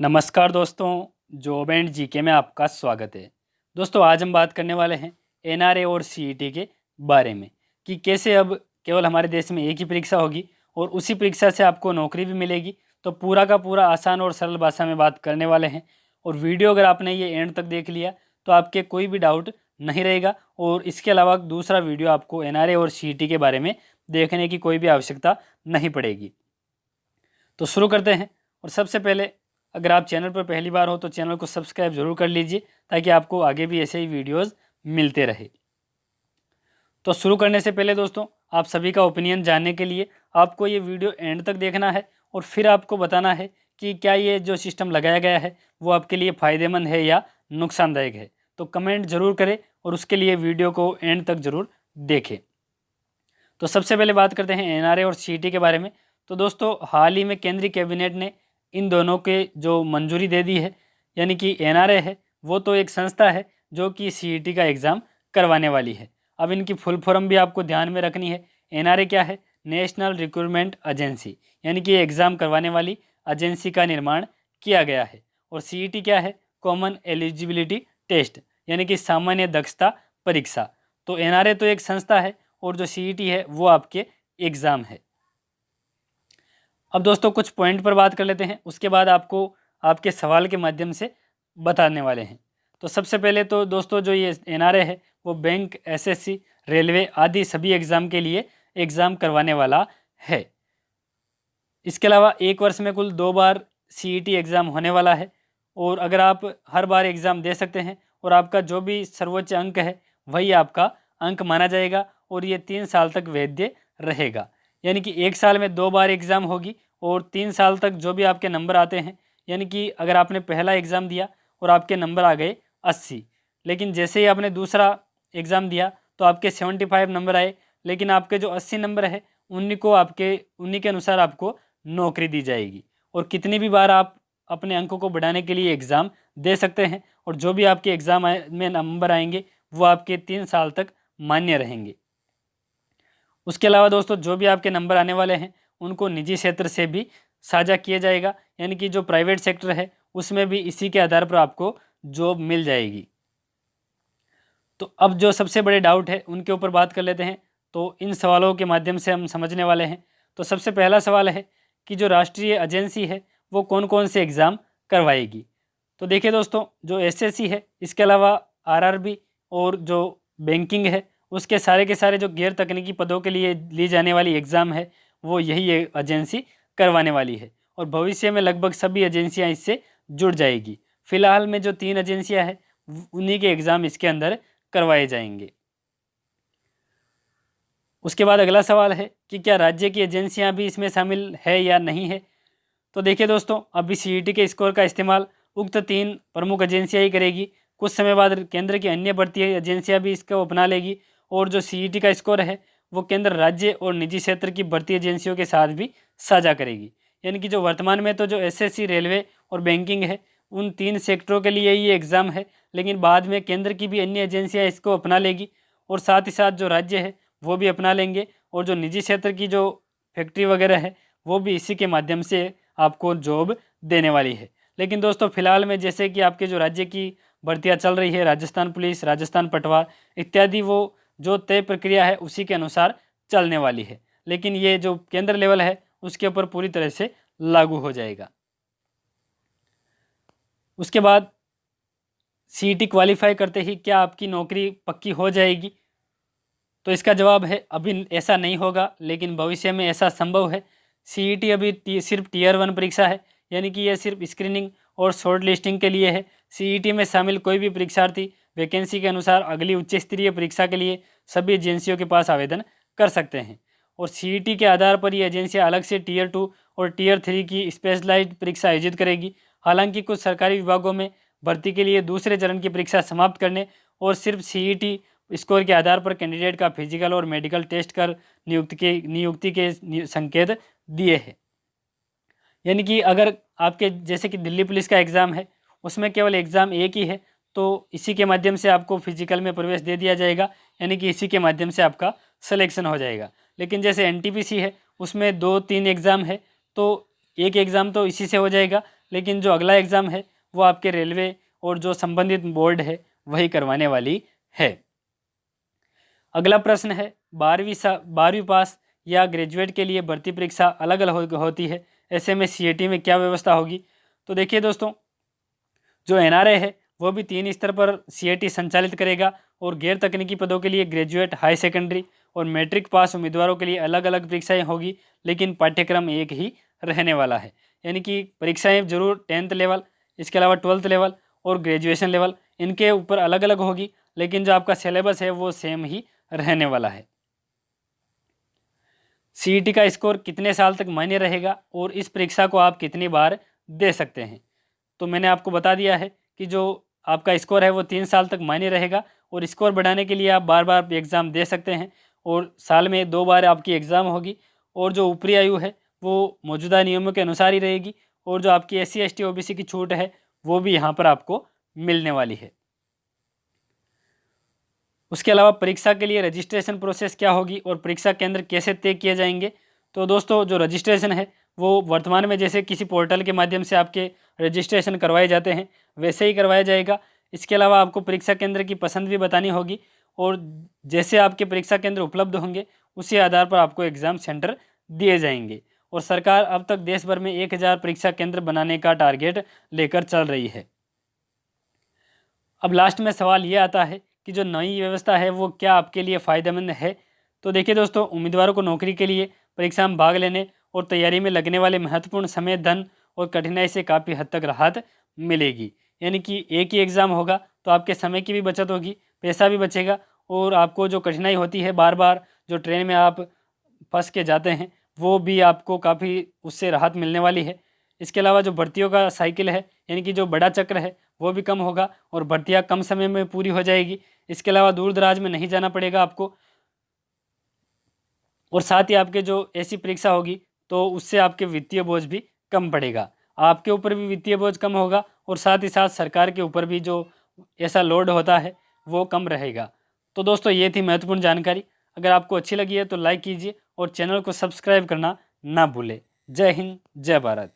नमस्कार दोस्तों, job and GK में आपका स्वागत है। दोस्तों, आज हम बात करने वाले हैं एनआरए और सीईटी के बारे में कि कैसे अब केवल हमारे देश में एक ही परीक्षा होगी और उसी परीक्षा से आपको नौकरी भी मिलेगी। तो पूरा का पूरा आसान और सरल भाषा में बात करने वाले हैं और वीडियो अगर आपने ये एंड तक देख लिया तो आपके कोई भी डाउट नहीं रहेगा और इसके अलावा दूसरा वीडियो आपको एनआरए और सीईटी के बारे में देखने की कोई भी आवश्यकता नहीं पड़ेगी। तो शुरू करते हैं। और सबसे पहले, अगर आप चैनल पर पहली बार हो तो चैनल को सब्सक्राइब जरूर कर लीजिए ताकि आपको आगे भी ऐसे ही वीडियोस मिलते रहे। तो शुरू करने से पहले दोस्तों, आप सभी का ओपिनियन जानने के लिए आपको ये वीडियो एंड तक देखना है और फिर आपको बताना है कि क्या ये जो सिस्टम लगाया गया है वो आपके लिए फ़ायदेमंद है या नुकसानदायक है। तो कमेंट जरूर करें और उसके लिए वीडियो को एंड तक जरूर देखें। तो सबसे पहले बात करते हैं एनआरए और सीईटी के बारे में। तो दोस्तों, हाल ही में केंद्रीय कैबिनेट ने इन दोनों के जो मंजूरी दे दी है, यानी कि एनआरए है वो तो एक संस्था है जो कि सीईटी का एग्ज़ाम करवाने वाली है। अब इनकी फुल फॉर्म भी आपको ध्यान में रखनी है। एनआरए क्या है? नेशनल रिक्रूटमेंट एजेंसी, यानी कि एग्ज़ाम करवाने वाली एजेंसी का निर्माण किया गया है। और सीईटी क्या है? कॉमन एलिजिबिलिटी टेस्ट, यानी कि सामान्य दक्षता परीक्षा। तो एनआरए तो एक संस्था है और जो सीईटी है वो आपके एग्ज़ाम है। अब दोस्तों, कुछ पॉइंट पर बात कर लेते हैं, उसके बाद आपको आपके सवाल के माध्यम से बताने वाले हैं। तो सबसे पहले तो दोस्तों, जो ये एनआरए है वो बैंक, एसएससी, रेलवे आदि सभी एग्ज़ाम के लिए एग्ज़ाम करवाने वाला है। इसके अलावा एक वर्ष में कुल 2 बार सीईटी एग्ज़ाम होने वाला है और अगर आप हर बार एग्ज़ाम दे सकते हैं और आपका जो भी सर्वोच्च अंक है वही आपका अंक माना जाएगा और ये 3 साल तक वैध रहेगा। यानी कि 1 साल में 2 बार एग्ज़ाम होगी और 3 साल तक जो भी आपके नंबर आते हैं, यानी कि अगर आपने पहला एग्ज़ाम दिया और आपके नंबर आ गए 80, लेकिन जैसे ही आपने दूसरा एग्ज़ाम दिया तो आपके 75 नंबर आए, लेकिन आपके जो 80 नंबर है उन्हीं के अनुसार आपको नौकरी दी जाएगी। और कितनी भी बार आप अपने अंकों को बढ़ाने के लिए एग्ज़ाम दे सकते हैं और जो भी आपके एग्ज़ाम में नंबर आएंगे वो आपके 3 साल तक मान्य रहेंगे। उसके अलावा दोस्तों, जो भी आपके नंबर आने वाले हैं उनको निजी क्षेत्र से भी साझा किया जाएगा, यानी कि जो प्राइवेट सेक्टर है उसमें भी इसी के आधार पर आपको जॉब मिल जाएगी। तो अब जो सबसे बड़े डाउट है उनके ऊपर बात कर लेते हैं। तो इन सवालों के माध्यम से हम समझने वाले हैं। तो सबसे पहला सवाल है कि जो राष्ट्रीय एजेंसी है वो कौन कौन से एग्ज़ाम करवाएगी। तो देखिए दोस्तों, जो एसएससी है, इसके अलावा आरआरबी और जो बैंकिंग है, उसके सारे के सारे जो गैर तकनीकी पदों के लिए ली जाने वाली एग्ज़ाम है वो यही एजेंसी करवाने वाली है और भविष्य में लगभग सभी एजेंसियां इससे जुड़ जाएगी। फिलहाल में जो 3 एजेंसियां हैं उन्हीं के एग्ज़ाम इसके अंदर करवाए जाएंगे। उसके बाद अगला सवाल है कि क्या राज्य की एजेंसियां भी इसमें शामिल है या नहीं है। तो देखिए दोस्तों, अभी सीईटी के स्कोर का इस्तेमाल उक्त 3 प्रमुख एजेंसियां ही करेगी। कुछ समय बाद केंद्र की अन्य भर्ती एजेंसियां भी इसको अपना लेगी और जो सीईटी का स्कोर है वो केंद्र, राज्य और निजी क्षेत्र की भर्ती एजेंसियों के साथ भी साझा करेगी। यानी कि जो वर्तमान में तो जो एसएससी, रेलवे और बैंकिंग है उन 3 सेक्टरों के लिए ये एग्ज़ाम है, लेकिन बाद में केंद्र की भी अन्य एजेंसियाँ इसको अपना लेगी और साथ ही साथ जो राज्य है वो भी अपना लेंगे और जो निजी क्षेत्र की जो फैक्ट्री वगैरह है वो भी इसी के माध्यम से आपको जॉब देने वाली है। लेकिन दोस्तों, फिलहाल में जैसे कि आपके जो राज्य की भर्तियां चल रही है, राजस्थान पुलिस, राजस्थान पटवार इत्यादि, वो जो तय प्रक्रिया है उसी के अनुसार चलने वाली है, लेकिन ये जो केंद्र लेवल है उसके ऊपर पूरी तरह से लागू हो जाएगा। उसके बाद सीईटी क्वालिफाई करते ही क्या आपकी नौकरी पक्की हो जाएगी? तो इसका जवाब है अभी ऐसा नहीं होगा, लेकिन भविष्य में ऐसा संभव है। सीईटी अभी सिर्फ टियर 1 परीक्षा है, यानी कि यह सिर्फ स्क्रीनिंग और शॉर्ट लिस्टिंग के लिए है। सीईटी में शामिल कोई भी परीक्षार्थी वैकेंसी के अनुसार अगली उच्च स्तरीय परीक्षा के लिए सभी एजेंसियों के पास आवेदन कर सकते हैं और सीईटी के आधार पर ये एजेंसियाँ अलग से टियर 2 और टियर 3 की स्पेशलाइज्ड परीक्षा आयोजित करेगी। हालांकि कुछ सरकारी विभागों में भर्ती के लिए दूसरे चरण की परीक्षा समाप्त करने और सिर्फ सीईटी स्कोर के आधार पर कैंडिडेट का फिजिकल और मेडिकल टेस्ट कर नियुक्ति के संकेत दिए हैं। यानी कि अगर आपके जैसे कि दिल्ली पुलिस का एग्ज़ाम है उसमें केवल एग्ज़ाम एक ही है, तो इसी के माध्यम से आपको फिजिकल में प्रवेश दे दिया जाएगा, यानी कि इसी के माध्यम से आपका सिलेक्शन हो जाएगा। लेकिन जैसे एनटीपीसी है उसमें 2-3 एग्ज़ाम है, तो एक एग्ज़ाम तो इसी से हो जाएगा, लेकिन जो अगला एग्ज़ाम है वो आपके रेलवे और जो संबंधित बोर्ड है वही करवाने वाली है। अगला प्रश्न है 12वीं पास या ग्रेजुएट के लिए भर्ती परीक्षा अलग अलग होती है, ऐसे में सीईटी में क्या व्यवस्था होगी। तो देखिए दोस्तों, जो एनआरए है वो भी 3 स्तर पर सीईटी संचालित करेगा और गैर तकनीकी पदों के लिए ग्रेजुएट, हाई सेकेंडरी और मैट्रिक पास उम्मीदवारों के लिए अलग अलग परीक्षाएं होगी, लेकिन पाठ्यक्रम एक ही रहने वाला है। यानी कि परीक्षाएं जरूर 10th लेवल, इसके अलावा 12th लेवल और ग्रेजुएशन लेवल, इनके ऊपर अलग अलग होगी, लेकिन जो आपका सिलेबस है वो सेम ही रहने वाला है। सीईटी का स्कोर कितने साल तक मान्य रहेगा और इस परीक्षा को आप कितनी बार दे सकते हैं। तो मैंने आपको बता दिया है कि जो आपका स्कोर है वो 3 साल तक मान्य रहेगा और स्कोर बढ़ाने के लिए आप बार बार एग्ज़ाम दे सकते हैं और साल में 2 बार आपकी एग्ज़ाम होगी। और जो ऊपरी आयु है वो मौजूदा नियमों के अनुसार ही रहेगी और जो आपकी SC ST OBC की छूट है वो भी यहाँ पर आपको मिलने वाली है। उसके अलावा परीक्षा के लिए रजिस्ट्रेशन प्रोसेस क्या होगी और परीक्षा केंद्र कैसे तय किए जाएंगे। तो दोस्तों, जो रजिस्ट्रेशन है वो वर्तमान में जैसे किसी पोर्टल के माध्यम से आपके रजिस्ट्रेशन करवाए जाते हैं वैसे ही करवाया जाएगा। इसके अलावा आपको परीक्षा केंद्र की पसंद भी बतानी होगी और जैसे आपके परीक्षा केंद्र उपलब्ध होंगे उसी आधार पर आपको एग्ज़ाम सेंटर दिए जाएंगे। और सरकार अब तक देश भर में 1000 परीक्षा केंद्र बनाने का टारगेट लेकर चल रही है। अब लास्ट में सवाल ये आता है कि जो नई व्यवस्था है वो क्या आपके लिए फ़ायदेमंद है। तो देखिए दोस्तों, उम्मीदवारों को नौकरी के लिए परीक्षा में भाग लेने और तैयारी में लगने वाले महत्वपूर्ण समय, धन और कठिनाई से काफ़ी हद तक राहत मिलेगी। यानी कि एक ही एग्ज़ाम होगा तो आपके समय की भी बचत होगी, पैसा भी बचेगा और आपको जो कठिनाई होती है बार बार जो ट्रेन में आप फंस के जाते हैं वो भी आपको काफ़ी उससे राहत मिलने वाली है। इसके अलावा जो भर्तियों का साइकिल है यानी कि जो बड़ा चक्र है वो भी कम होगा और भर्तियाँ कम समय में पूरी हो जाएगी। इसके अलावा दूर दराज में नहीं जाना पड़ेगा आपको और साथ ही आपके जो ऐसी परीक्षा होगी तो उससे आपके वित्तीय बोझ भी कम पड़ेगा। आपके ऊपर भी वित्तीय बोझ कम होगा और साथ ही साथ सरकार के ऊपर भी जो ऐसा लोड होता है वो कम रहेगा। तो दोस्तों, ये थी महत्वपूर्ण जानकारी। अगर आपको अच्छी लगी है तो लाइक कीजिए और चैनल को सब्सक्राइब करना ना भूलें। जय हिंद, जय भारत।